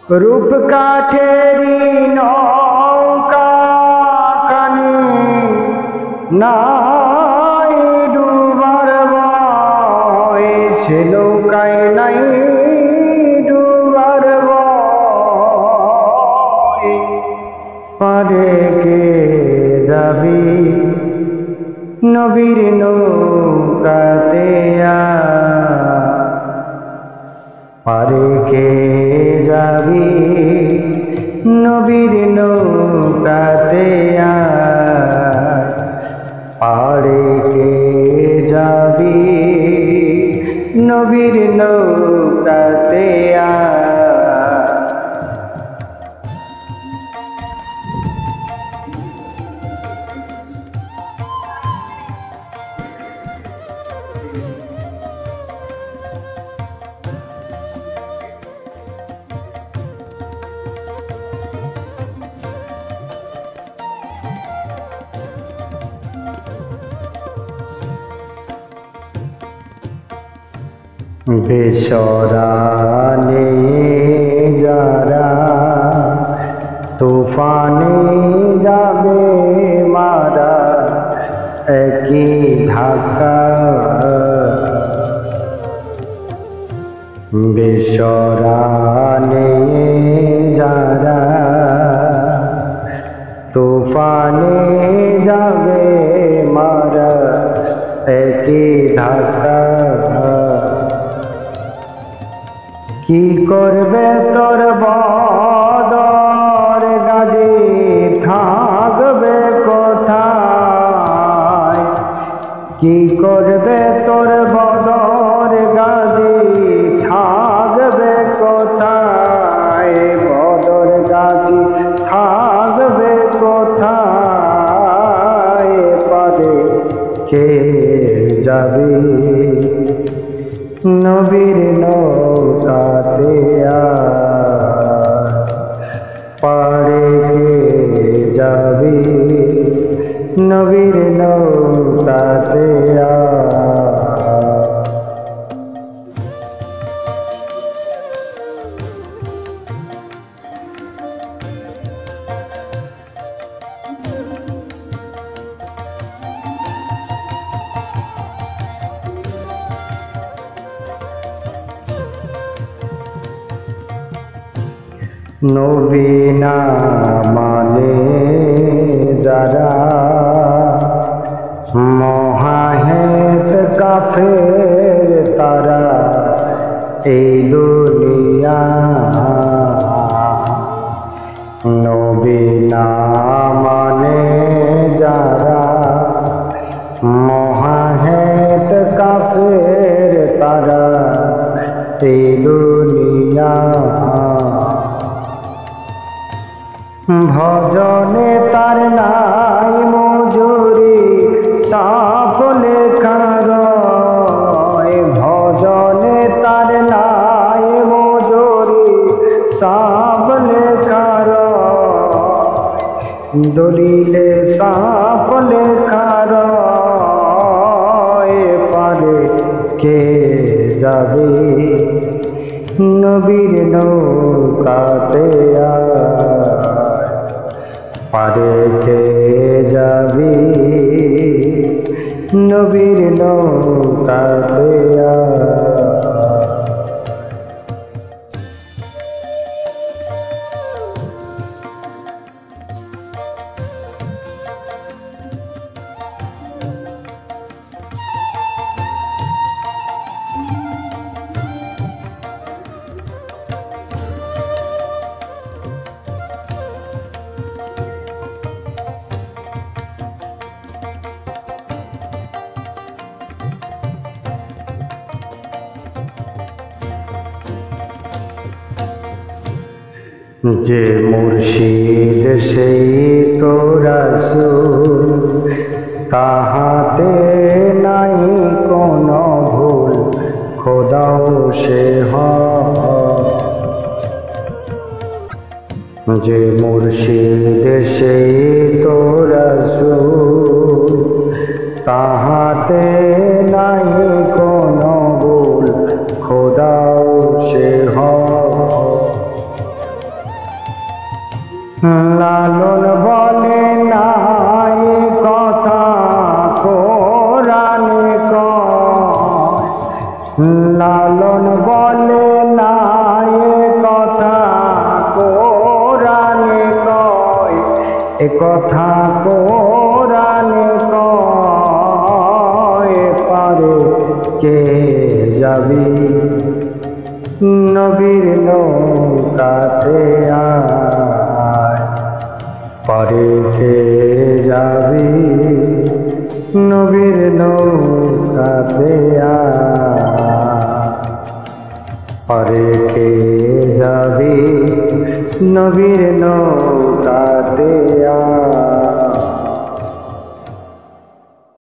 रूप काठेरी नौका खानी নাই ডুবার ভয়, সে নৌকায় নাই ডুবার ভয়। পারে কে যাবি নবীর নৌকাতে পারে কে যাবি নবীর নৌকাতে পারে কে যাবি নবীর নৌকাতে বেসরানে যারা তুফানে যাবে মারা একই ধাক্কা, বেসরানে যারা তুফানে যাবে মারা একই ধাক্কা। কি করবে তোর বদর গাজী থাকবে কোথায়? কি করবে তোর বদর গাজী থাকবে কোথায়? বদর গাজী থাকবে কোথায়? পারে কে যাবি নবীর নৌকাতে পারে কে যাবি নবীর নৌকাতে নবী না মানে যারা মহাহেত কাফের তারা এই দুনিয়া। নবী না মানে যারা মহাহেত কাফের তারা এই দুনিয়া। ভজনে তার নাই মজুরি সাপ লেখা রয়, ভজনে তার নাই মজুরি সাপ লেখা রয়, দলিলে সাপ লেখা রয়। পারে কে যাবে নবীর নৌকাতে পারে কে যাবি নবীর নৌকাতে যে মুর্শিদ সেই তো রাসূল, তাহাতে নাই কোনো ভুল, খোদাও সে হয়। যে মুর্শিদ সেই তো রাসূল, তাহাতে নাই কোনো ভুল, খোদাও সে হয়। লালন বলে না এ কথা কোরআনে কয়, এ কথা কোরআনে কয়, পারে কে যাবি নবীর নৌকাতে আয়, পারে কে যাবি নবীর নৌকাতে আয়, পারে কে যাবি নবীর